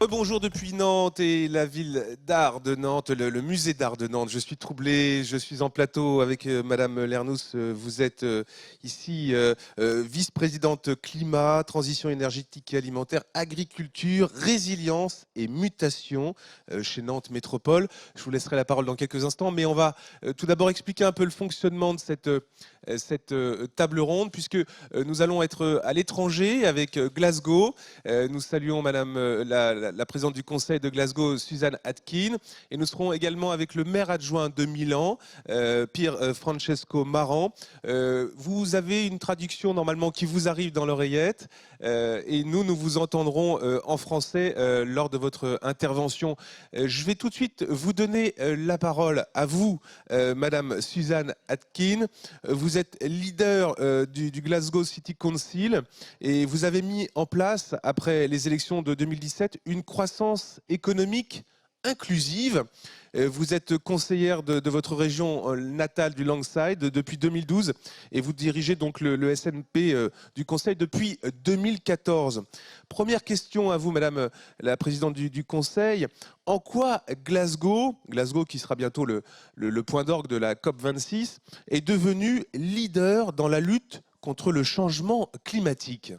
Rebonjour depuis Nantes et la ville d'art de Nantes, le musée d'art de Nantes. Je suis troublé, je suis en plateau avec Madame Lernous. Vous êtes ici vice-présidente climat, transition énergétique et alimentaire, agriculture, résilience et mutation chez Nantes Métropole. Je vous laisserai la parole dans quelques instants, mais on va tout d'abord expliquer un peu le fonctionnement de cette table ronde, puisque nous allons être à l'étranger avec Glasgow. Nous saluons Madame la présidente du conseil de Glasgow, Suzanne Atkin, et nous serons également avec le maire adjoint de Milan, Pier Francesco Maran. Vous avez une traduction normalement qui vous arrive dans l'oreillette, et nous vous entendrons en français lors de votre intervention. Je vais tout de suite vous donner la parole à vous, Madame Suzanne Atkin. Vous êtes leader du Glasgow City Council et vous avez mis en place, après les élections de 2017, une croissance économique inclusive. Vous êtes conseillère de votre région natale du Langside depuis 2012 et vous dirigez donc le SNP du Conseil depuis 2014. Première question à vous, Madame la présidente du Conseil. En quoi Glasgow qui sera bientôt le point d'orgue de la COP26, est devenu leader dans la lutte contre le changement climatique ?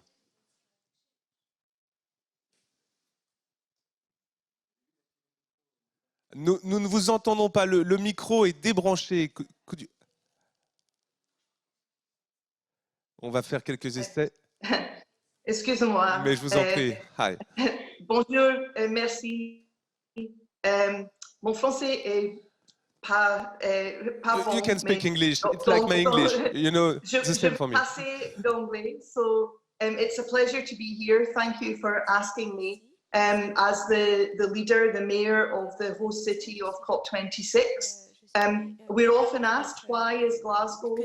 Nous ne vous entendons pas, le micro est débranché. On va faire quelques essais. Excusez-moi. Mais je vous en prie. Hi. Bonjour, merci. Mon français est pas bon. You can speak English. It's donc, like my English. You know, the same for me. Je vais passer d'anglais. So it's a pleasure to be here. Thank you for asking me. As the leader, the mayor of the host city of COP26. We're often asked, why is Glasgow,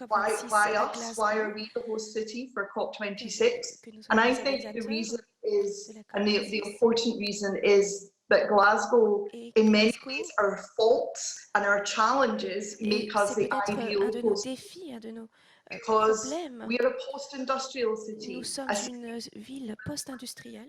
why us, why are we the host city for COP26? And I think the reason is, and the important reason is that Glasgow, in many ways, our faults and our challenges make us the ideal host city. Because we are a post-industrial city. Nous sommes une ville post-industrielle.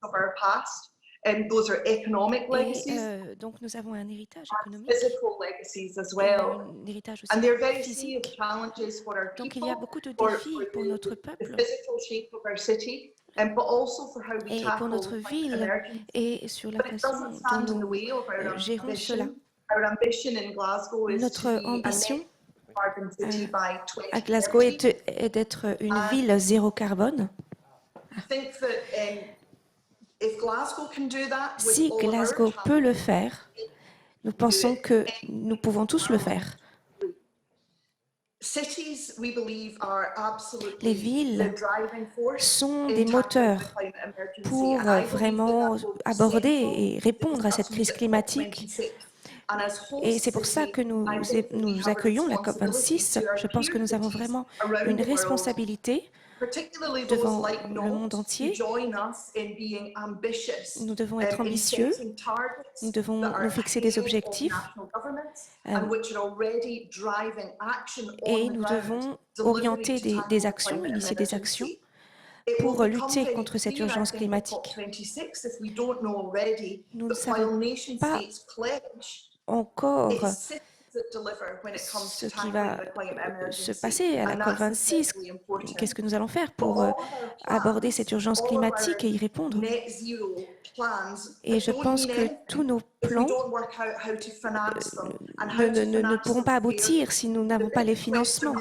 Of our past, and those are economic legacies. Donc nous avons un héritage économique. Physical legacies as well. Un héritage aussi and they're very physique. Challenges for our people, donc il y a beaucoup de défis pour notre peuple. The physical shape of our city. But also for how we et pour notre ville et sur la façon dont nous gérons cela. Notre ambition à Glasgow est d'être une ville zéro carbone. Si Glasgow peut le faire, nous pensons que nous pouvons tous le faire. Les villes sont des moteurs pour vraiment aborder et répondre à cette crise climatique. Et c'est pour ça que nous accueillons la COP26. Je pense que nous avons vraiment une responsabilité devant le monde entier. Nous devons être ambitieux, nous devons nous fixer des objectifs et nous devons orienter des actions, initier des actions pour lutter contre cette urgence climatique. Nous ne savons pas encore ce qui va se passer à la COP26. Qu'est-ce que nous allons faire pour aborder cette urgence climatique et y répondre? Et je pense que tous nos plans ne pourront pas aboutir si nous n'avons pas les financements.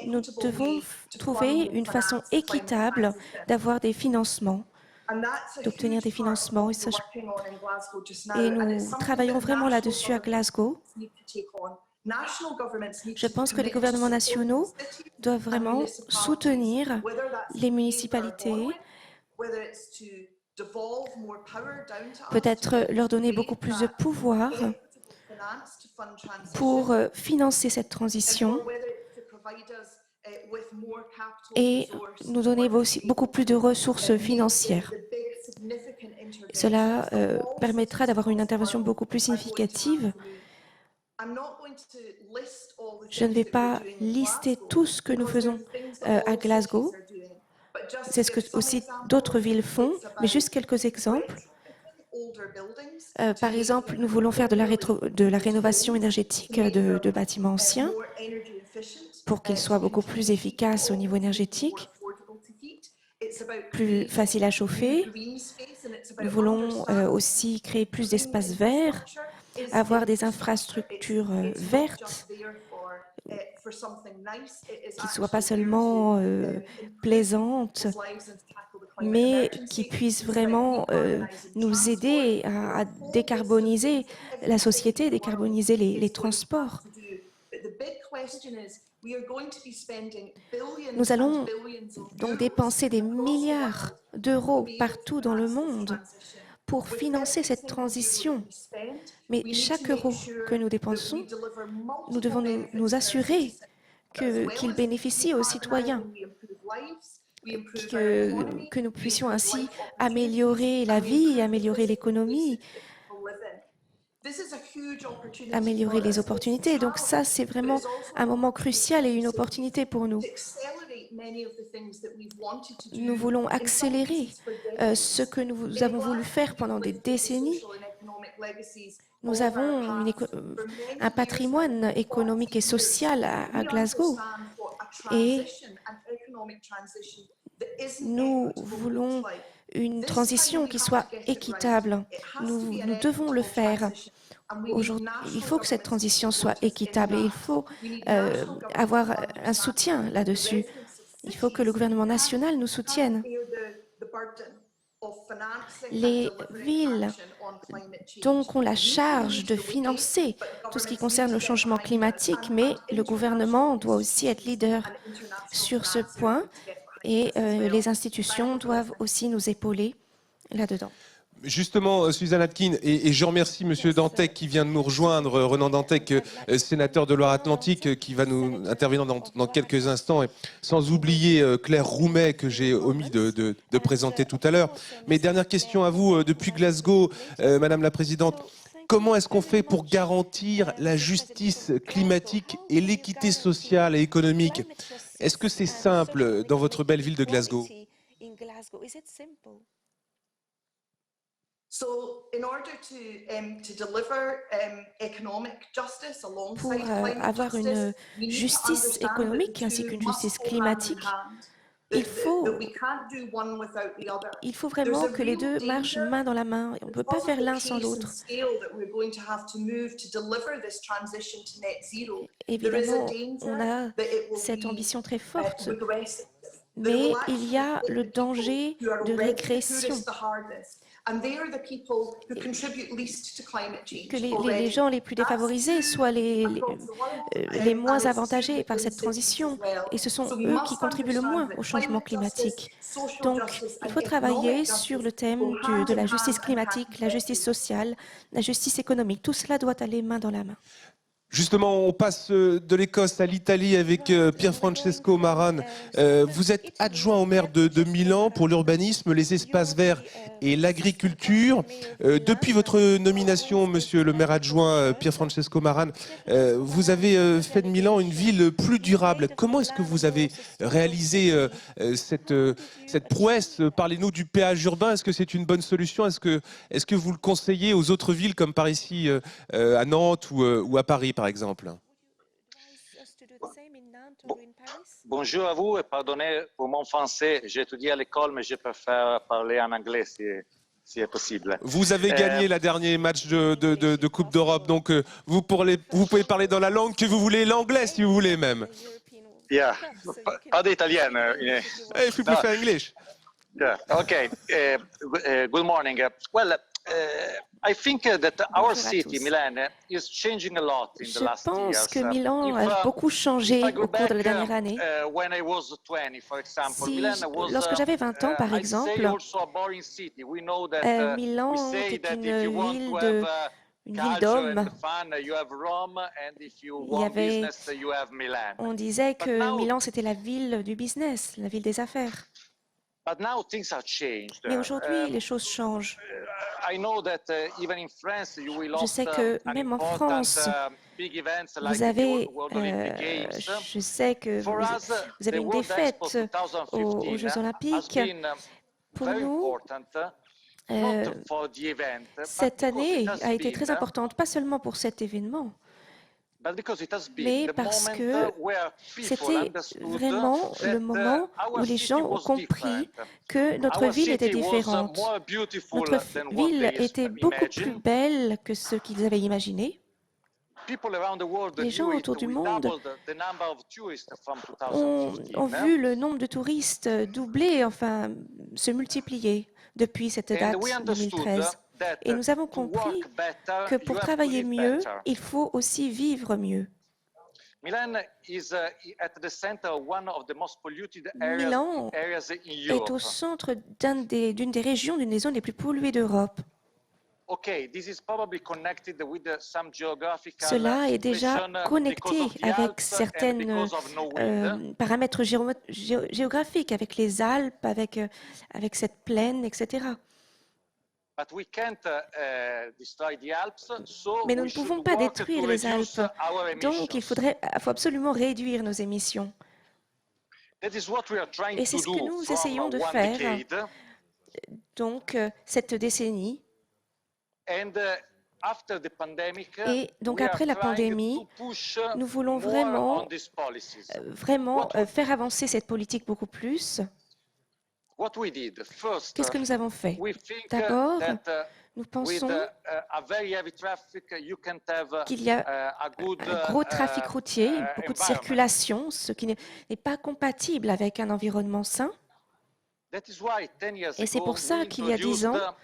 Nous devons trouver une façon équitable d'avoir des financements, d'obtenir des financements. Et nous travaillons vraiment là-dessus à Glasgow. Je pense que les gouvernements nationaux doivent vraiment soutenir les municipalités, peut-être leur donner beaucoup plus de pouvoir pour financer cette transition et nous donner aussi beaucoup plus de ressources financières. Cela permettra d'avoir une intervention beaucoup plus significative Je ne vais pas lister tout ce que nous faisons à Glasgow. C'est ce que aussi d'autres villes font, mais juste quelques exemples. Par exemple, nous voulons faire de la rénovation énergétique de bâtiments anciens pour qu'ils soient beaucoup plus efficaces au niveau énergétique, plus faciles à chauffer. Nous voulons aussi créer plus d'espaces verts, avoir des infrastructures vertes qui ne soient pas seulement plaisantes, mais qui puissent vraiment nous aider à décarboniser la société, décarboniser les transports. Nous allons donc dépenser des milliards d'euros partout dans le monde pour financer cette transition. Mais chaque euro que nous dépensons, nous devons nous assurer qu'il bénéficie aux citoyens, que nous puissions ainsi améliorer la vie, améliorer l'économie, améliorer les opportunités. Donc ça, c'est vraiment un moment crucial et une opportunité pour nous. Nous voulons accélérer ce que nous avons voulu faire pendant des décennies. Nous avons un patrimoine économique et social à Glasgow et nous voulons une transition qui soit équitable. Nous devons le faire. Aujourd'hui, il faut que cette transition soit équitable et il faut avoir un soutien là-dessus. Il faut que le gouvernement national nous soutienne. Les villes donc ont la charge de financer tout ce qui concerne le changement climatique, mais le gouvernement doit aussi être leader sur ce point et les institutions doivent aussi nous épauler là-dedans. Justement, Suzanne Atkin, et je remercie M. Dantec qui vient de nous rejoindre, Renan Dantec, sénateur de Loire-Atlantique, qui va nous intervenir dans quelques instants, et sans oublier Claire Roumet, que j'ai omis de présenter tout à l'heure. Mais dernière question à vous, depuis Glasgow, Madame la Présidente, comment est-ce qu'on fait pour garantir la justice climatique et l'équité sociale et économique? Est-ce que c'est simple dans votre belle ville de Glasgow? Pour avoir une justice économique ainsi qu'une justice climatique, il faut vraiment que les deux marchent main dans la main. On ne peut pas faire l'un sans l'autre. Évidemment, on a cette ambition très forte, mais il y a le danger de régression. Que les gens les plus défavorisés soient les moins avantagés par cette transition, et ce sont eux qui contribuent le moins au changement climatique. Donc, il faut travailler sur le thème de la justice climatique, la justice sociale, la justice économique. Tout cela doit aller main dans la main. Justement, on passe de l'Écosse à l'Italie avec Pier Francesco Maran. Vous êtes adjoint au maire de Milan pour l'urbanisme, les espaces verts et l'agriculture. Depuis votre nomination, monsieur le maire adjoint Pier Francesco Maran, vous avez fait de Milan une ville plus durable. Comment est-ce que vous avez réalisé cette prouesse? Parlez-nous du péage urbain. Est-ce que c'est une bonne solution? Est-ce que vous le conseillez aux autres villes comme par ici à Nantes ou à Paris, par exemple? Bonjour à vous et pardonnez pour mon français. J'ai étudié à l'école, mais je préfère parler en anglais si est possible. Vous avez gagné le dernier match de Coupe d'Europe, donc vous pouvez parler dans la langue que vous voulez, l'anglais si vous voulez même. Yeah, pas d'italien. If you prefer English. Yeah, okay. Good morning. Well, I think that our city, Milan, is changing a lot in the last years. Je pense que Milan a beaucoup changé au cours de la dernière année. Lorsque j'avais 20 ans, par exemple, Milan était une ville d'hommes. On disait que Milan, c'était la ville du business, la ville des affaires. But now things are changed. Mais aujourd'hui, les choses changent. I know that even in France, you will Je sais host que an même en important France, big events like vous the avez, World Olympic Games. je sais que For us, vous avez the une World Expo défaite aux 2015 Jeux has Olympiques. been Pour very nous, important, not for the event, but cette because it année has a été been, très importante, pas seulement pour cet événement, but because it has been mais the parce moment que where people c'était understood vraiment le that moment où our les city gens ont was compris different. que notre Our ville était city was différente. more beautiful Notre than what ville they était beaucoup plus imagined. belle que ce qu'ils avaient imaginé. People around the world Les gens knew it. autour du We monde doubled the number of tourists from ont 2015. vu le nombre de touristes doubler, enfin se multiplier depuis cette And date we understood 2013. that Et nous avons to compris work better, que you pour have to travailler live mieux, better. il faut aussi vivre mieux. Milan is at the center of one of the most polluted Milan areas in est Europe. au centre d'une des régions, d'une des zones les plus polluées d'Europe. Okay, this is probably connected with some geographical Cela est déjà situation connecté because of the avec Alps and certains because of no wind. paramètres géographiques, avec les Alpes, avec cette plaine, etc. But we can't destroy the Alps, so Mais nous we ne should pouvons pas work détruire to les reduce Alpes. our Donc, il emissions. faut absolument réduire nos émissions. That is what we are trying Et c'est to ce que do nous from essayons de one faire. decade. Donc, cette décennie. And after the pandemic, Et donc, we are après la trying pandémie, to push nous voulons more on these policies. vraiment faire avancer cette politique beaucoup plus. What we did first, Qu'est-ce que nous avons fait? we think D'abord, that nous with pensons a very heavy traffic, you can have qu'il y a a good un gros trafic routier, beaucoup de environment. circulation, ce qui n'est pas compatible avec un environnement sain. That is why 10 years Et c'est ago, pour ça we qu'il y a 10 introduced ans,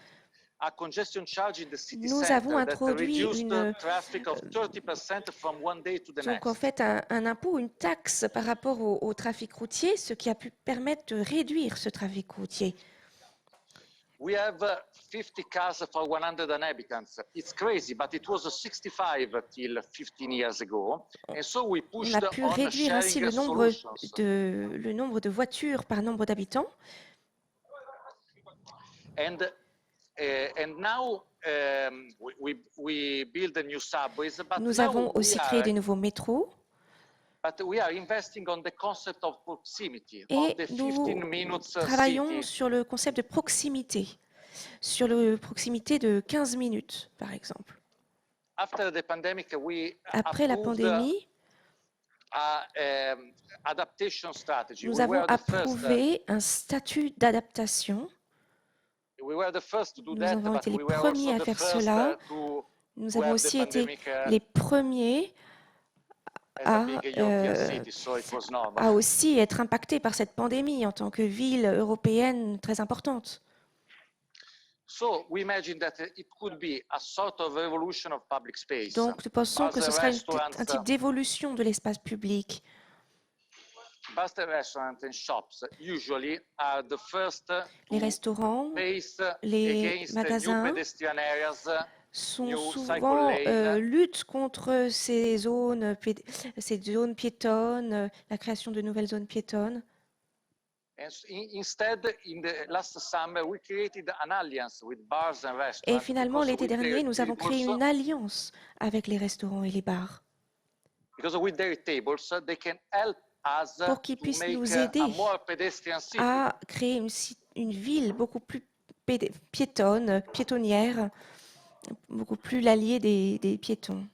a congestion charge in the city nous center avons that introduit reduced the traffic of 30% from one day to the donc en next. fait un impôt, une taxe par rapport au trafic routier, ce qui a pu permettre de réduire ce trafic routier. We have 50 cars for 100 inhabitants. It's crazy, but it was 65 till 15 years ago. And so we On pushed a pu on réduire ainsi sharing solutions. le nombre de voitures par nombre d'habitants. And now we build a new subways, but Nous now avons aussi créé des nouveaux métros. But we are investing on the concept of proximity, on Et the 15 nous minutes travaillons city. sur le concept de proximité, sur la proximité de 15 minutes, par exemple. After the pandemic, we Après la approved pandémie, adaptation strategy. nous We avons were the first, approuvé un statut d'adaptation. we were the first to do Nous that, avons but été les we were premiers also à the faire first cela. to Nous have avons the aussi été pandemic les premiers as a à, big European city, so it was normal. à aussi être impactés par cette pandémie en tant que ville européenne très importante. So we imagine that it could be a sort of revolution of public space. Donc, nous pensons que Bars ce and sera restaurants, un type d'évolution de l'espace public. bars and restaurants and shops usually are the first Les to restaurants, face les against magasins new pedestrian areas, sont new cycle souvent lane. luttent contre ces zones piétonnes, la création de nouvelles zones piétonnes. And instead, in the last summer, we created an alliance with bars and Et restaurants. finalement, because l'été with their dernier, nous avons créé tables- une alliance avec les restaurants et les bars Because with their tables, they can help us pour qu'ils to puissent make nous a aider more pedestrian city. à créer une ville beaucoup plus piétonnière, beaucoup plus l'allié des piétons.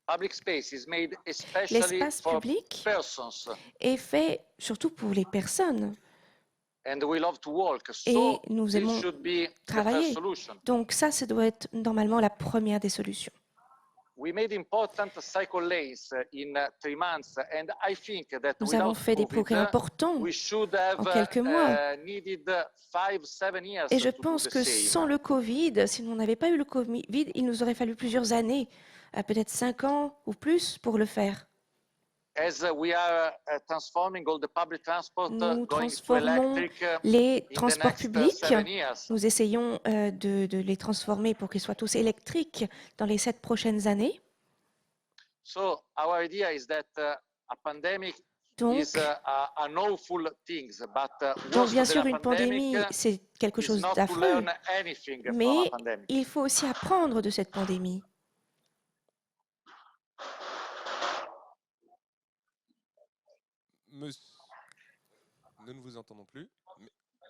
Public space is made especially L'espace for public persons, est fait surtout pour les personnes. and we love to walk. Et So nous this aimons should be the travailler. first solution. Donc ça doit être normalement la première des solutions. We made important cycle lanes in 3 months, and I think that Nous avons without fait des COVID, progrès importants we should have en quelques mois. needed 5-7 years Et je to do pense the que same. sans le Covid, si on n'avait pas eu le Covid, il nous aurait fallu plusieurs années, peut-être 5 ans ou plus pour le faire. As we are transforming all the public transport Nous going to transformons electric les in the transports next publics. 7 years. Nous essayons de les transformer pour qu'ils soient tous électriques dans les 7 prochaines années. So our idea is that a pandemic Donc, is an awful thing, but donc, worse bien than sûr, a une pandémie, pandemic c'est quelque is chose not to d'affreux, learn anything from a mais pandemic. il faut aussi apprendre de cette pandémie. Monsieur... Nous ne vous entendons plus.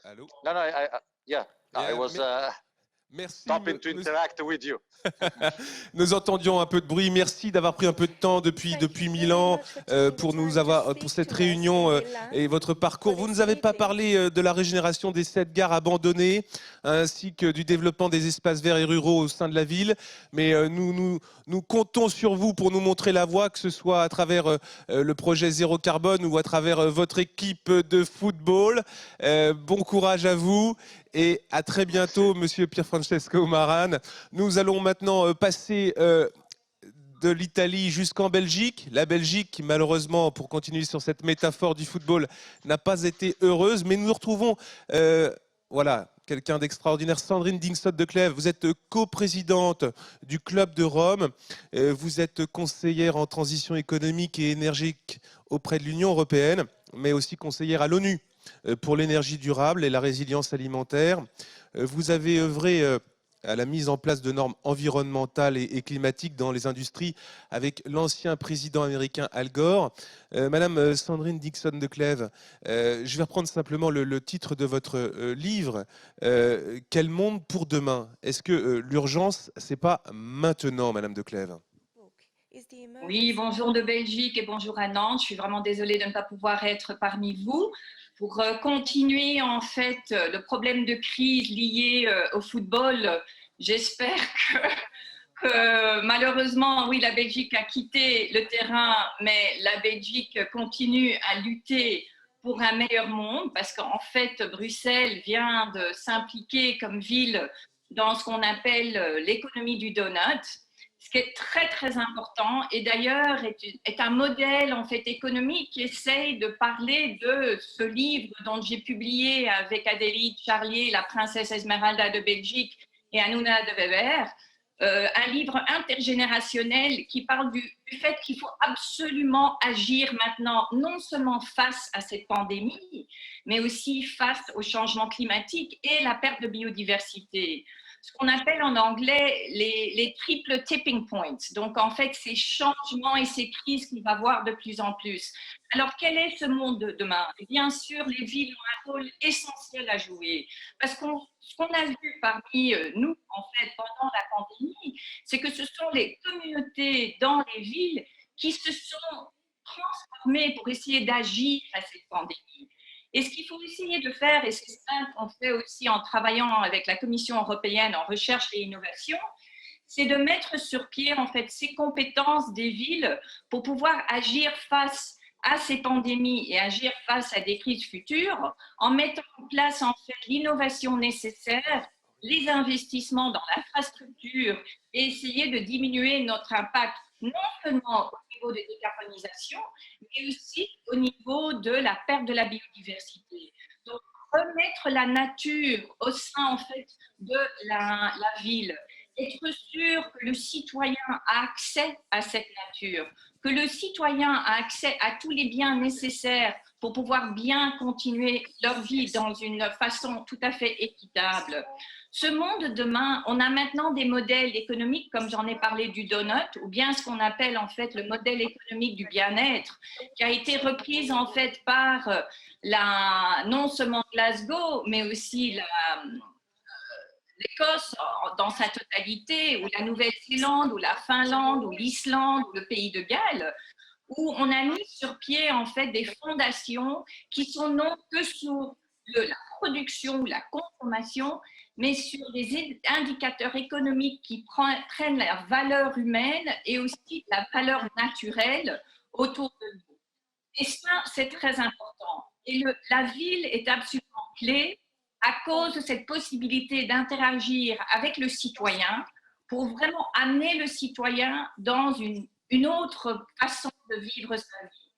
Allô? No, yeah, I was Merci, stopping to interact with you. Nous entendions un peu de bruit. Merci d'avoir pris un peu de temps depuis Milan pour cette réunion et votre parcours. Vous ne nous avez pas parlé de la régénération des 7 gares abandonnées ainsi que du développement des espaces verts et ruraux au sein de la ville. Mais nous comptons sur vous pour nous montrer la voie, que ce soit à travers le projet Zéro Carbone ou à travers votre équipe de football. Bon courage à vous. Et à très bientôt, Monsieur Pierfrancesco Maran. Nous allons maintenant passer de l'Italie jusqu'en Belgique. La Belgique, qui malheureusement, pour continuer sur cette métaphore du football, n'a pas été heureuse. Mais nous retrouvons, voilà, quelqu'un d'extraordinaire, Sandrine Dingsot de Clèves. Vous êtes coprésidente du Club de Rome. Vous êtes conseillère en transition économique et énergétique auprès de l'Union européenne, mais aussi conseillère à l'ONU pour l'énergie durable et la résilience alimentaire. Vous avez œuvré à la mise en place de normes environnementales et climatiques dans les industries avec l'ancien président américain Al Gore. Madame Sandrine Dingsot de Clèves, je vais reprendre simplement le titre de votre livre. Quel monde pour demain? Est-ce que l'urgence, c'est pas maintenant, Madame de Clèves? Oui, bonjour de Belgique et bonjour à Nantes. Je suis vraiment désolée de ne pas pouvoir être parmi vous. Pour continuer en fait le problème de crise lié au football, j'espère que malheureusement, oui, la Belgique a quitté le terrain, mais la Belgique continue à lutter pour un meilleur monde parce qu'en fait, Bruxelles vient de s'impliquer comme ville dans ce qu'on appelle l'économie du donut, ce qui est très, très important et d'ailleurs est un modèle en fait économique qui essaye de parler de ce livre dont j'ai publié avec Adélie Charlier, la princesse Esmeralda de Belgique et Hanouna de Weber, un livre intergénérationnel qui parle du fait qu'il faut absolument agir maintenant, non seulement face à cette pandémie, mais aussi face au changement climatique et la perte de biodiversité. Ce qu'on appelle en anglais les triples tipping points. Donc, en fait, ces changements et ces crises qu'on va voir de plus en plus. Alors, quel est ce monde de demain? Bien sûr, les villes ont un rôle essentiel à jouer. Parce que ce qu'on a vu parmi nous, en fait, pendant la pandémie, c'est que ce sont les communautés dans les villes qui se sont transformées pour essayer d'agir à cette pandémie. Et ce qu'il faut essayer de faire, et c'est ça qu'on fait aussi en travaillant avec la Commission européenne en recherche et innovation, c'est de mettre sur pied en fait ces compétences des villes pour pouvoir agir face à ces pandémies et agir face à des crises futures en mettant en place en fait l'innovation nécessaire, les investissements dans l'infrastructure et essayer de diminuer notre impact non seulement au niveau de décarbonisation, mais aussi au niveau de la perte de la biodiversité. Donc, remettre la nature au sein en fait de la ville, être sûr que le citoyen a accès à cette nature, que le citoyen a accès à tous les biens nécessaires pour pouvoir bien continuer leur vie dans une façon tout à fait équitable. Ce monde de demain, on a maintenant des modèles économiques, comme j'en ai parlé du donut, ou bien ce qu'on appelle en fait le modèle économique du bien-être, qui a été reprise en fait par non seulement Glasgow, mais aussi l'Écosse dans sa totalité, ou la Nouvelle-Zélande, ou la Finlande, ou l'Islande, ou le pays de Galles, où on a mis sur pied en fait des fondations qui sont non que sur la production ou la consommation, mais sur des indicateurs économiques qui prennent la valeur humaine et aussi la valeur naturelle autour de nous. Et ça, c'est très important. Et la ville est absolument clé à cause de cette possibilité d'interagir avec le citoyen pour vraiment amener le citoyen dans une autre façon de vivre sa vie.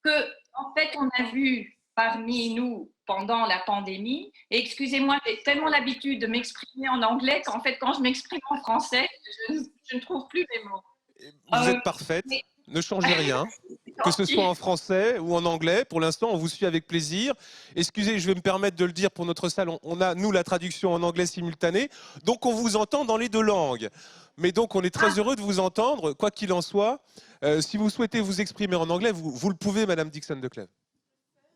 Que, en fait, on a vu parmi nous pendant la pandémie, et excusez-moi, j'ai tellement l'habitude de m'exprimer en anglais qu'en fait, quand je m'exprime en français, je ne trouve plus mes mots. Vous êtes parfaite, ne changez rien. que ce soit en français ou en anglais. Pour l'instant, on vous suit avec plaisir. Excusez, je vais me permettre de le dire pour notre salle. On a, nous, la traduction en anglais simultanée. Donc, on vous entend dans les deux langues. Mais donc, on est très heureux de vous entendre, quoi qu'il en soit. Si vous souhaitez vous exprimer en anglais, vous le pouvez, Madame Dixon de Clèves.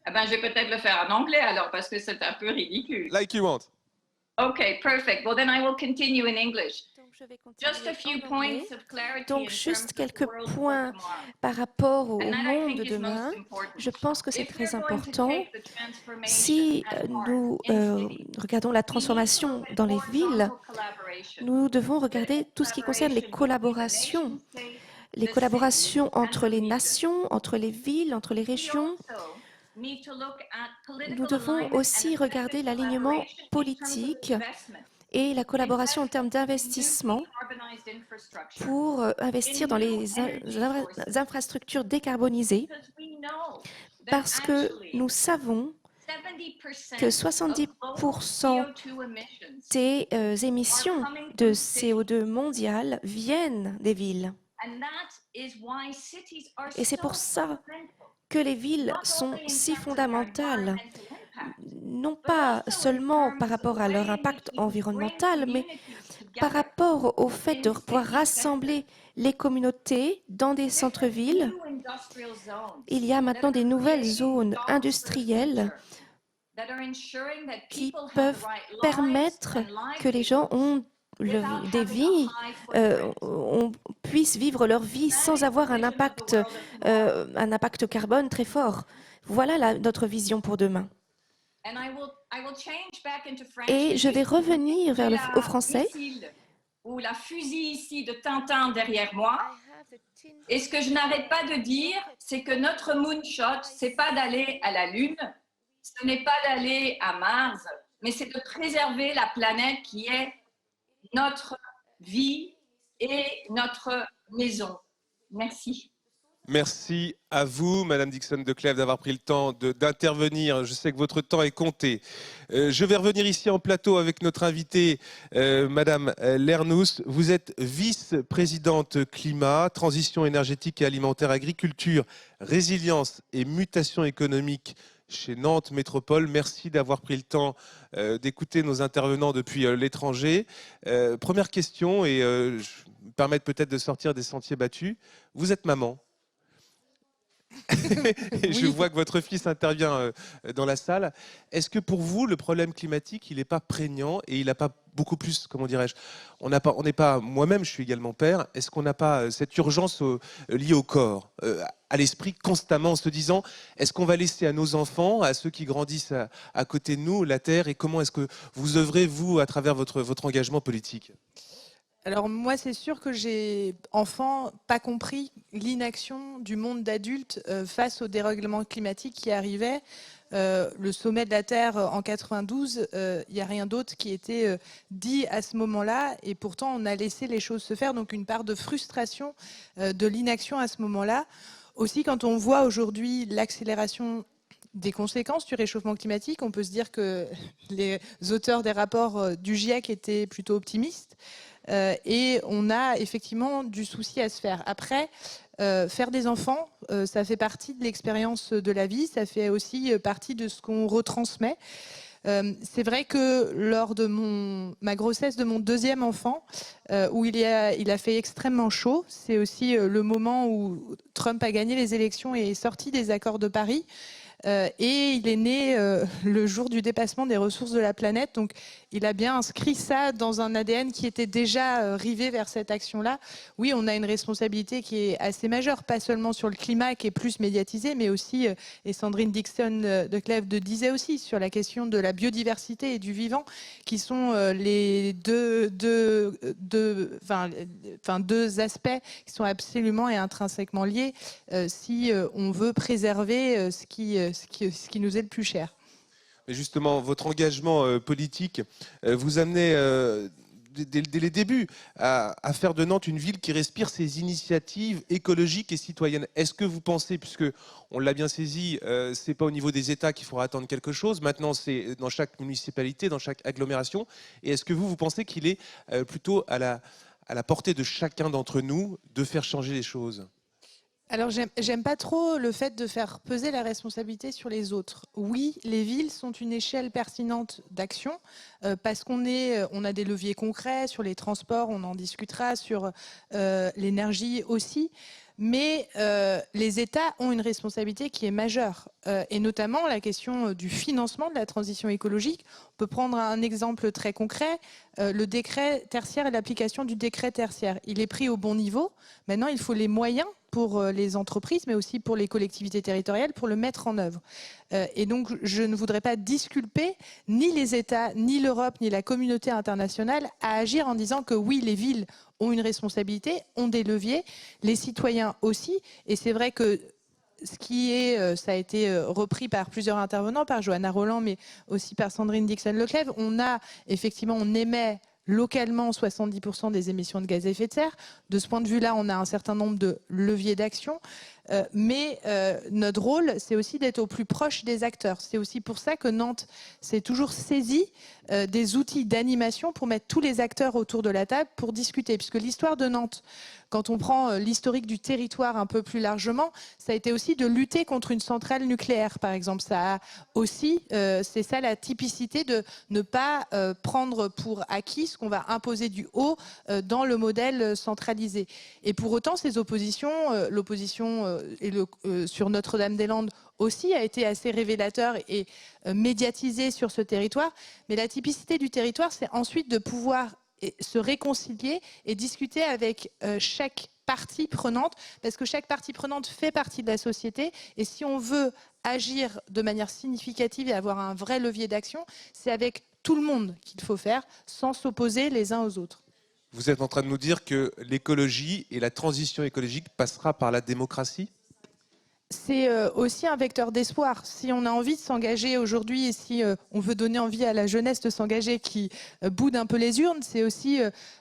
Eh ben, je vais peut-être le faire en anglais alors, parce que c'est un peu ridicule. Like you want. Okay, perfect. Well, then I will continue in English. Donc, je vais continuer Just a few en points anglais. of clarity Donc, in juste terms of quelques the world for points tomorrow. par rapport au And that, I monde think, de is most demain. important. Je pense que c'est If très we're going to important. take the transformation Si at heart nous in cities, regardons la transformation dans les villes, nous devons regarder tout ce qui concerne les collaborations entre les nations, entre les villes, entre les régions. Nous devons aussi regarder l'alignement politique et la collaboration en termes d'investissement pour investir dans les infrastructures décarbonisées, parce que nous savons que 70% des émissions de CO2 mondiales viennent des villes. Et c'est pour ça que les villes sont si fondamentales, non pas seulement par rapport à leur impact environnemental, mais par rapport au fait de pouvoir rassembler les communautés dans des centres-villes. Il y a maintenant des nouvelles zones industrielles qui peuvent permettre que les gens ont des vies, puissent vivre leur vie sans avoir un impact carbone très fort. Voilà notre vision pour demain. Et je vais revenir au français. Ou la fusil ici de Tintin derrière moi. Et ce que je n'arrête pas de dire, c'est que notre moonshot, c'est pas d'aller à la Lune, ce n'est pas d'aller à Mars, mais c'est de préserver la planète qui est notre vie et notre maison. Merci. Merci à vous, Madame Dixon de Clèves, d'avoir pris le temps d'intervenir. Je sais que votre temps est compté. Je vais revenir ici en plateau avec notre invitée, Madame Lernous. Vous êtes vice-présidente climat, transition énergétique et alimentaire, agriculture, résilience et mutation économique chez Nantes Métropole. Merci d'avoir pris le temps d'écouter nos intervenants depuis l'étranger. Première question, et je me permettre peut-être de sortir des sentiers battus. Vous êtes maman. Et je vois que votre fils intervient dans la salle. Est-ce que pour vous, le problème climatique, il n'est pas prégnant et il n'a pas beaucoup plus, comment dirais-je, on n'est pas, moi-même, je suis également père, est-ce qu'on n'a pas cette urgence liée au corps, à l'esprit, constamment, en se disant, est-ce qu'on va laisser à nos enfants, à ceux qui grandissent à côté de nous, la terre, et comment est-ce que vous œuvrez, vous, à travers votre engagement politique ? Alors moi, c'est sûr que j'ai, enfant, pas compris l'inaction du monde d'adultes face au dérèglement climatique qui arrivait. Le sommet de la Terre en 92, il n'y a rien d'autre qui était dit à ce moment-là, et pourtant on a laissé les choses se faire, donc une part de frustration de l'inaction à ce moment-là. Aussi, quand on voit aujourd'hui l'accélération des conséquences du réchauffement climatique, on peut se dire que les auteurs des rapports du GIEC étaient plutôt optimistes. Et on a effectivement du souci à se faire. Après, faire des enfants, ça fait partie de l'expérience de la vie, ça fait aussi partie de ce qu'on retransmet. C'est vrai que lors de ma grossesse de mon deuxième enfant, où il a fait extrêmement chaud, c'est aussi le moment où Trump a gagné les élections et est sorti des accords de Paris. Et il est né le jour du dépassement des ressources de la planète. Donc, il a bien inscrit ça dans un ADN qui était déjà rivé vers cette action-là. Oui, on a une responsabilité qui est assez majeure, pas seulement sur le climat qui est plus médiatisé, mais aussi, et Sandrine Dixon de Clèves le disait aussi, sur la question de la biodiversité et du vivant, qui sont les deux aspects qui sont absolument et intrinsèquement liés si on veut préserver ce qui nous est le plus cher. Mais justement, votre engagement politique vous amenait dès les débuts à faire de Nantes une ville qui respire ses initiatives écologiques et citoyennes. Est-ce que vous pensez, puisque on l'a bien saisi, c'est pas au niveau des États qu'il faudra attendre quelque chose, maintenant c'est dans chaque municipalité, dans chaque agglomération, et est-ce que vous pensez qu'il est plutôt à la portée de chacun d'entre nous de faire changer les choses ? Alors, j'aime pas trop le fait de faire peser la responsabilité sur les autres. Oui, les villes sont une échelle pertinente d'action parce on a des leviers concrets sur les transports, on en discutera, sur l'énergie aussi. Mais les États ont une responsabilité qui est majeure, et notamment la question du financement de la transition écologique. On peut prendre un exemple très concret, le décret tertiaire et l'application du décret tertiaire. Il est pris au bon niveau. Maintenant, il faut les moyens pour les entreprises, mais aussi pour les collectivités territoriales, pour le mettre en œuvre. Et donc, je ne voudrais pas disculper ni les États, ni l'Europe, ni la communauté internationale à agir en disant que oui, les villes ont une responsabilité, ont des leviers, les citoyens aussi. Et c'est vrai que ce qui est, ça a été repris par plusieurs intervenants, par Johanna Roland, mais aussi par Sandrine Dixon-Leclèvre, on émet localement 70% des émissions de gaz à effet de serre. De ce point de vue-là, on a un certain nombre de leviers d'action. Mais notre rôle, c'est aussi d'être au plus proche des acteurs. C'est aussi pour ça que Nantes s'est toujours saisie des outils d'animation pour mettre tous les acteurs autour de la table pour discuter. Puisque l'histoire de Nantes, quand on prend l'historique du territoire un peu plus largement, ça a été aussi de lutter contre une centrale nucléaire, par exemple. Ça a aussi, c'est ça la typicité de ne pas prendre pour acquis ce qu'on va imposer du haut dans le modèle centralisé. Et pour autant, ces oppositions, l'opposition sur Notre-Dame-des-Landes aussi a été assez révélateur et médiatisé sur ce territoire. Mais la typicité du territoire, c'est ensuite de pouvoir se réconcilier et discuter avec chaque partie prenante, parce que chaque partie prenante fait partie de la société. Et si on veut agir de manière significative et avoir un vrai levier d'action, c'est avec tout le monde qu'il faut faire, sans s'opposer les uns aux autres. Vous êtes en train de nous dire que l'écologie et la transition écologique passera par la démocratie ? C'est aussi un vecteur d'espoir. Si on a envie de s'engager aujourd'hui et si on veut donner envie à la jeunesse de s'engager qui boude un peu les urnes, c'est aussi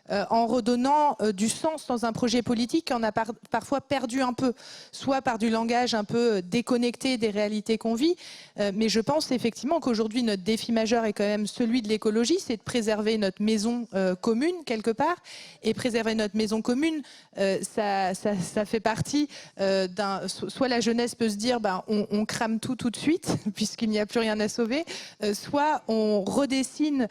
en redonnant du sens dans un projet politique qu'on a parfois perdu un peu, soit par du langage un peu déconnecté des réalités qu'on vit. Mais je pense effectivement qu'aujourd'hui, notre défi majeur est quand même celui de l'écologie, c'est de préserver notre maison commune quelque part. Et préserver notre maison commune, ça fait partie soit la jeunesse peut se dire on crame tout de suite puisqu'il n'y a plus rien à sauver, soit on redessine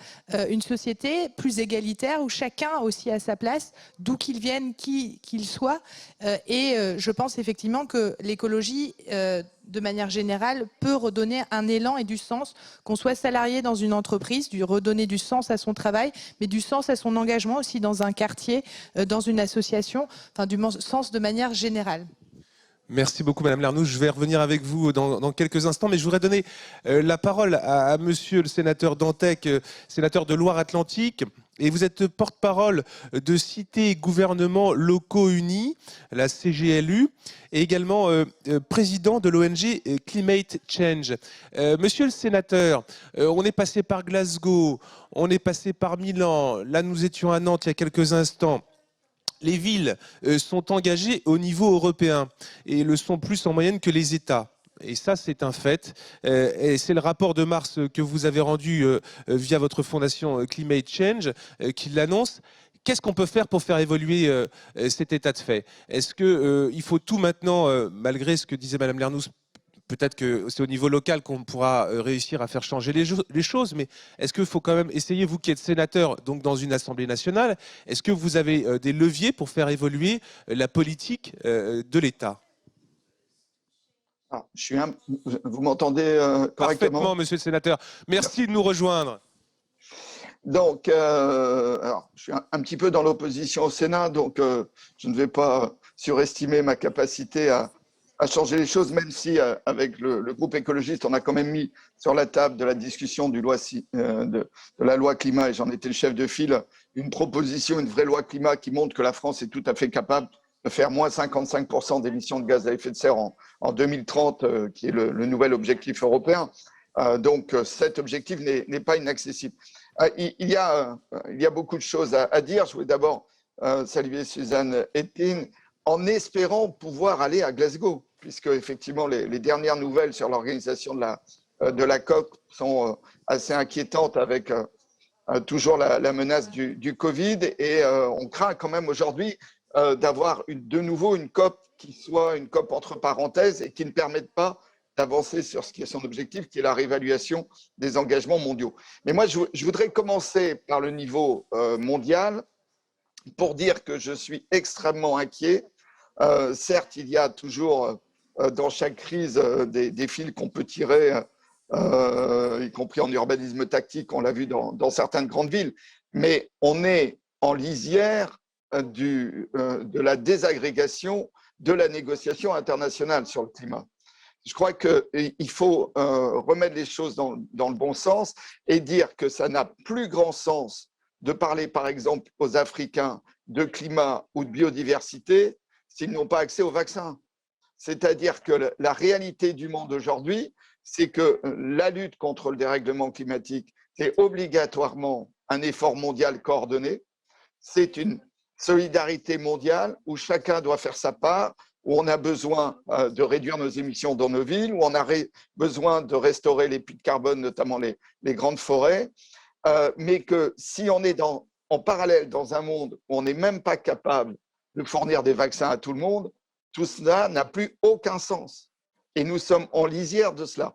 une société plus égalitaire où chacun aussi a sa place, d'où qu'il vienne, qui qu'il soit. Et je pense effectivement que l'écologie, de manière générale, peut redonner un élan et du sens, qu'on soit salarié dans une entreprise, redonner du sens à son travail, mais du sens à son engagement aussi dans un quartier, dans une association, enfin du sens de manière générale. Merci beaucoup, Madame Lernoux. Je vais revenir avec vous dans quelques instants, mais je voudrais donner la parole à Monsieur le sénateur Dantec, sénateur de Loire-Atlantique. Et vous êtes porte-parole de Cités et Gouvernements Locaux Unis, la CGLU, et également président de l'ONG Climate Change. Monsieur le sénateur, on est passé par Glasgow, on est passé par Milan, là nous étions à Nantes il y a quelques instants. Les villes sont engagées au niveau européen et le sont plus en moyenne que les États. Et ça, c'est un fait. Et c'est le rapport de mars que vous avez rendu via votre fondation Climate Change qui l'annonce. Qu'est-ce qu'on peut faire pour faire évoluer cet état de fait? Est-ce qu'il faut tout maintenant, malgré ce que disait Madame Lernoux, peut-être que c'est au niveau local qu'on pourra réussir à faire changer les choses, mais est-ce qu'il faut quand même essayer, vous qui êtes sénateur donc dans une Assemblée nationale, est-ce que vous avez des leviers pour faire évoluer la politique de l'État? Vous m'entendez correctement? Parfaitement, monsieur le sénateur. Merci de nous rejoindre. Donc, alors, je suis un petit peu dans l'opposition au Sénat, donc je ne vais pas surestimer ma capacité à changer les choses, même si avec le groupe écologiste, on a quand même mis sur la table de la discussion de la loi climat, et j'en étais le chef de file, une proposition, une vraie loi climat qui montre que la France est tout à fait capable de faire moins 55% d'émissions de gaz à effet de serre en 2030, qui est le nouvel objectif européen. Donc cet objectif n'est pas inaccessible. Il y a beaucoup de choses à dire. Je voulais d'abord saluer Suzanne Ettin en espérant pouvoir aller à Glasgow, puisque effectivement les dernières nouvelles sur l'organisation de la COP sont assez inquiétantes avec toujours la menace du Covid, et on craint quand même aujourd'hui d'avoir de nouveau une COP qui soit une COP entre parenthèses et qui ne permette pas d'avancer sur ce qui est son objectif, qui est la réévaluation des engagements mondiaux. Mais moi, je voudrais commencer par le niveau mondial pour dire que je suis extrêmement inquiet. Certes, il y a toujours dans chaque crise des fils qu'on peut tirer, y compris en urbanisme tactique, on l'a vu dans certaines grandes villes, mais on est en lisière de la désagrégation de la négociation internationale sur le climat. Je crois qu'il faut remettre les choses dans le bon sens et dire que ça n'a plus grand sens de parler, par exemple, aux Africains de climat ou de biodiversité s'ils n'ont pas accès aux vaccins. C'est-à-dire que la réalité du monde aujourd'hui, c'est que la lutte contre le dérèglement climatique, c'est obligatoirement un effort mondial coordonné. C'est une solidarité mondiale où chacun doit faire sa part, où on a besoin de réduire nos émissions dans nos villes, où on a besoin de restaurer les puits de carbone, notamment les grandes forêts, mais que si on est en parallèle dans un monde où on n'est même pas capable de fournir des vaccins à tout le monde, tout cela n'a plus aucun sens. Et nous sommes en lisière de cela.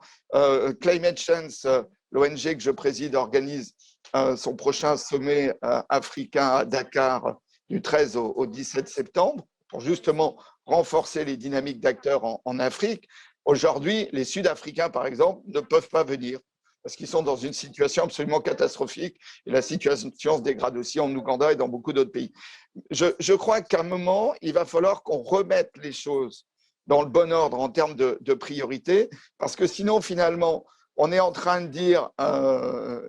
Climate Change, l'ONG que je préside, organise son prochain sommet africain à Dakar du 13 au 17 septembre pour justement renforcer les dynamiques d'acteurs en Afrique. Aujourd'hui, les Sud-Africains, par exemple, ne peuvent pas venir parce qu'ils sont dans une situation absolument catastrophique et la situation se dégrade aussi en Ouganda et dans beaucoup d'autres pays. Je crois qu'à un moment, il va falloir qu'on remette les choses dans le bon ordre en termes de priorité, parce que sinon, finalement, on est en train de dire,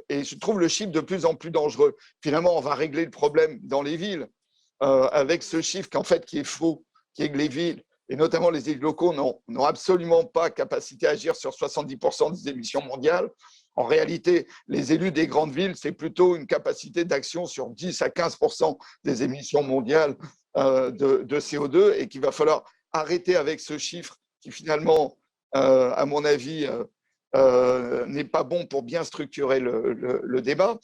et je trouve le chiffre de plus en plus dangereux, finalement, on va régler le problème dans les villes, avec ce chiffre qui est faux, qui est que les villes, et notamment les élus locaux, n'ont absolument pas capacité à agir sur 70% des émissions mondiales. En réalité, les élus des grandes villes, c'est plutôt une capacité d'action sur 10 à 15% des émissions mondiales de CO2 et qu'il va falloir arrêter avec ce chiffre qui finalement, à mon avis, n'est pas bon pour bien structurer le débat.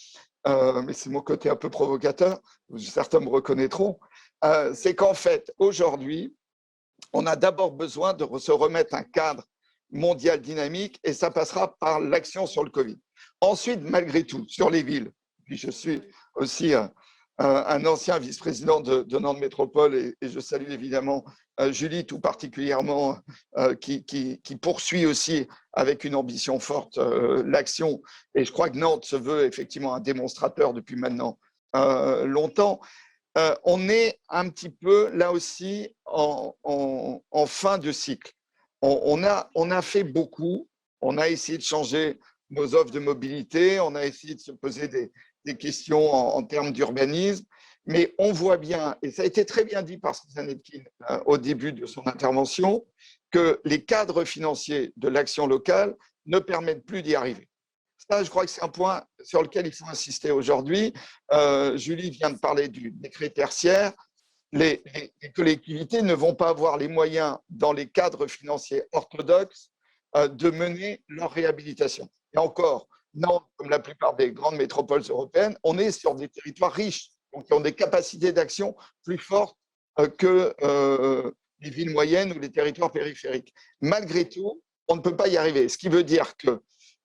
Mais c'est mon côté un peu provocateur, certains me reconnaîtront. C'est qu'en fait, aujourd'hui, on a d'abord besoin de se remettre un cadre mondial dynamique et ça passera par l'action sur le Covid. Ensuite, malgré tout, sur les villes, puis je suis aussi un ancien vice-président de Nantes Métropole et je salue évidemment Julie tout particulièrement qui poursuit aussi avec une ambition forte l'action et je crois que Nantes se veut effectivement un démonstrateur depuis maintenant longtemps. On est un petit peu là aussi en fin de cycle. On a fait beaucoup, on a essayé de changer nos offres de mobilité, on a essayé de se poser des questions en termes d'urbanisme, mais on voit bien, et ça a été très bien dit par Suzanne Etkin au début de son intervention, que les cadres financiers de l'action locale ne permettent plus d'y arriver. Ça, je crois que c'est un point sur lequel il faut insister aujourd'hui. Julie vient de parler du décret tertiaire. Les collectivités ne vont pas avoir les moyens, dans les cadres financiers orthodoxes, de mener leur réhabilitation. Et encore, Nantes, comme la plupart des grandes métropoles européennes, on est sur des territoires riches, donc qui ont des capacités d'action plus fortes que les villes moyennes ou les territoires périphériques. Malgré tout, on ne peut pas y arriver. Ce qui veut dire que,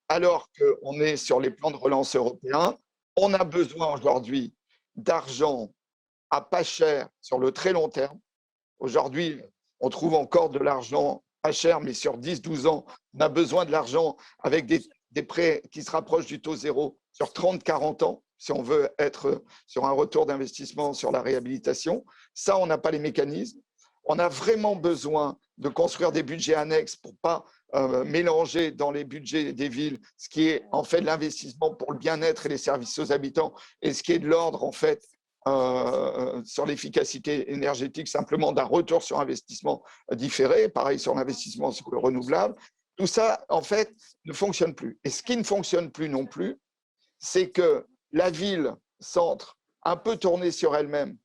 alors qu'on est sur les plans de relance européens, on a besoin aujourd'hui d'argent à pas cher sur le très long terme. Aujourd'hui, on trouve encore de l'argent pas cher, mais sur 10-12 ans, on a besoin de l'argent avec des prêts qui se rapprochent du taux zéro sur 30-40 ans, si on veut être sur un retour d'investissement sur la réhabilitation. Ça, on n'a pas les mécanismes. On a vraiment besoin de construire des budgets annexes pour ne pas mélanger dans les budgets des villes ce qui est en fait l'investissement pour le bien-être et les services aux habitants et ce qui est de l'ordre en fait sur l'efficacité énergétique, simplement d'un retour sur investissement différé, pareil sur l'investissement sur le renouvelable. Tout ça, en fait, ne fonctionne plus. Et ce qui ne fonctionne plus non plus, c'est que la ville-centre, un peu tournée sur elle-même,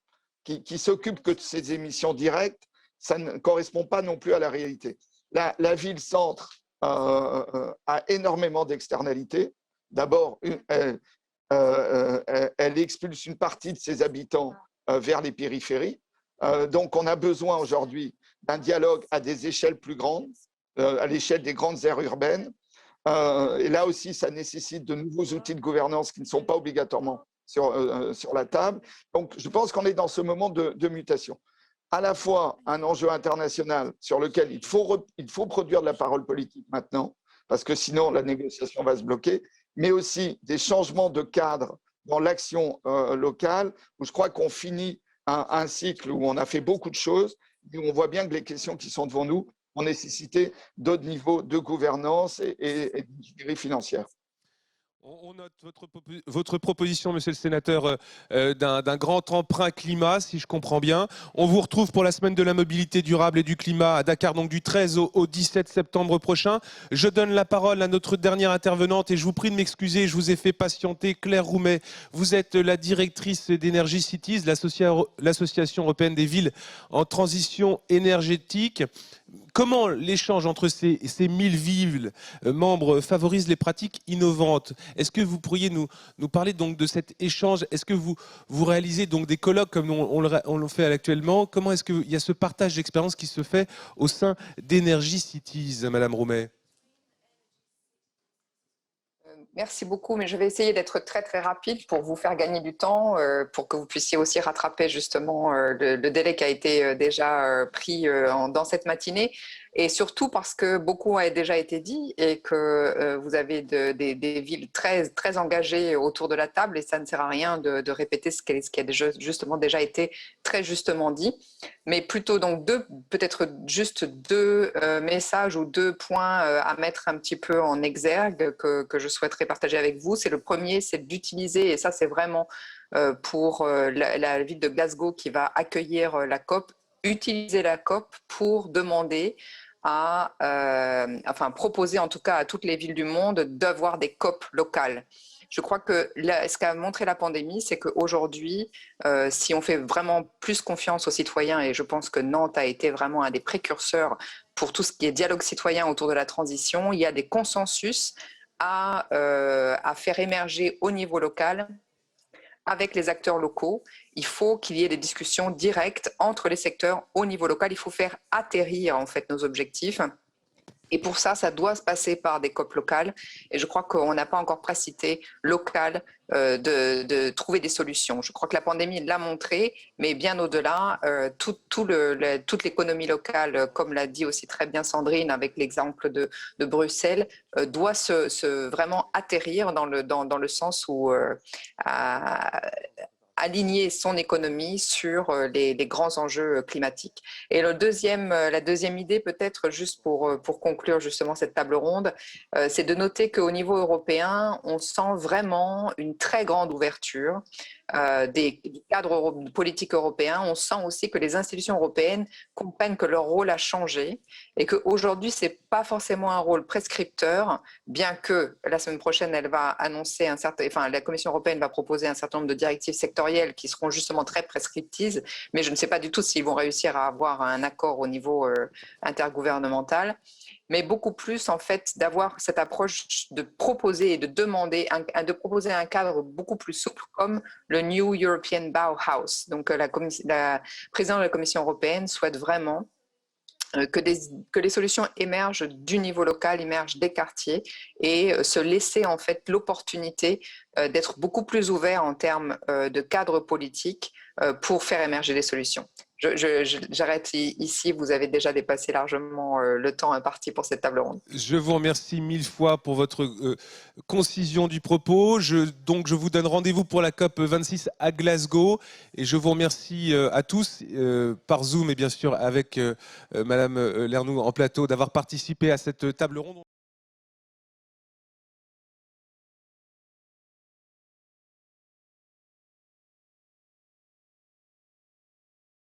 qui s'occupe que de ses émissions directes, ça ne correspond pas non plus à la réalité. La ville-centre a énormément d'externalités. D'abord, elle expulse une partie de ses habitants vers les périphéries. Donc, on a besoin aujourd'hui d'un dialogue à des échelles plus grandes, à l'échelle des grandes aires urbaines. Et là aussi, ça nécessite de nouveaux outils de gouvernance qui ne sont pas obligatoirement sur la table. Donc, je pense qu'on est dans ce moment de mutation. À la fois un enjeu international sur lequel il faut produire de la parole politique maintenant, parce que sinon la négociation va se bloquer, mais aussi des changements de cadre dans l'action locale, où je crois qu'on finit un cycle où on a fait beaucoup de choses, et où on voit bien que les questions qui sont devant nous ont nécessité d'autres niveaux de gouvernance et d'ingénierie financière. On note votre proposition, monsieur le sénateur, d'un grand emprunt climat, si je comprends bien. On vous retrouve pour la semaine de la mobilité durable et du climat à Dakar, donc du 13 au 17 septembre prochain. Je donne la parole à notre dernière intervenante et je vous prie de m'excuser, je vous ai fait patienter. Claire Roumet, vous êtes la directrice d'Energy Cities, l'association européenne des villes en transition énergétique. Comment l'échange entre ces 1000 villes membres favorise les pratiques innovantes? Est-ce que vous pourriez nous parler donc de cet échange? Est-ce que vous réalisez donc des colloques comme on le fait actuellement? Comment est-ce qu'il y a ce partage d'expérience qui se fait au sein d'Energy Cities, Madame Roumet? Merci beaucoup, mais je vais essayer d'être très très rapide pour vous faire gagner du temps, pour que vous puissiez aussi rattraper justement le délai qui a été déjà pris dans cette matinée, et surtout parce que beaucoup a déjà été dit et que vous avez des villes très, très engagées autour de la table, et ça ne sert à rien de répéter ce qui a justement déjà été très justement dit, mais plutôt donc peut-être juste deux messages ou 2 points à mettre un petit peu en exergue que je souhaiterais partager avec vous. C'est le premier, c'est d'utiliser, et ça c'est vraiment pour la ville de Glasgow qui va accueillir la COP, utiliser la COP pour demander proposer en tout cas à toutes les villes du monde d'avoir des COP locales. Je crois que ce qu'a montré la pandémie, c'est qu'aujourd'hui, si on fait vraiment plus confiance aux citoyens, et je pense que Nantes a été vraiment un des précurseurs pour tout ce qui est dialogue citoyen autour de la transition, il y a des consensus à faire émerger au niveau local avec les acteurs locaux. Il faut qu'il y ait des discussions directes entre les secteurs au niveau local. Il faut faire atterrir en fait nos objectifs. Et pour ça, ça doit se passer par des COP locales. Et je crois qu'on n'a pas encore capacité locale de trouver des solutions. Je crois que la pandémie l'a montré, mais bien au-delà, toute l'économie locale, comme l'a dit aussi très bien Sandrine avec l'exemple de Bruxelles, doit vraiment atterrir dans le sens où aligner son économie sur les grands enjeux climatiques. Et la deuxième idée, peut-être juste pour conclure justement cette table ronde, c'est de noter qu'au niveau européen, on sent vraiment une très grande ouverture des cadres politiques européens. On sent aussi que les institutions européennes comprennent que leur rôle a changé et qu'aujourd'hui, ce n'est pas forcément un rôle prescripteur, bien que la semaine prochaine, elle va annoncer la Commission européenne va proposer un certain nombre de directives sectorielles qui seront justement très prescriptives, mais je ne sais pas du tout s'ils vont réussir à avoir un accord au niveau intergouvernemental. Mais beaucoup plus en fait d'avoir cette approche de proposer et de demander, de proposer un cadre beaucoup plus souple comme le New European Bauhaus. Donc la présidente de la Commission européenne souhaite vraiment que les solutions émergent du niveau local, émergent des quartiers et se laisser en fait l'opportunité d'être beaucoup plus ouvert en termes de cadre politique pour faire émerger des solutions. J'arrête ici, vous avez déjà dépassé largement le temps imparti pour cette table ronde. Je vous remercie 1000 fois pour votre concision du propos. Donc je vous donne rendez-vous pour la COP 26 à Glasgow et je vous remercie à tous par Zoom et bien sûr avec Madame Lernoux en plateau d'avoir participé à cette table ronde.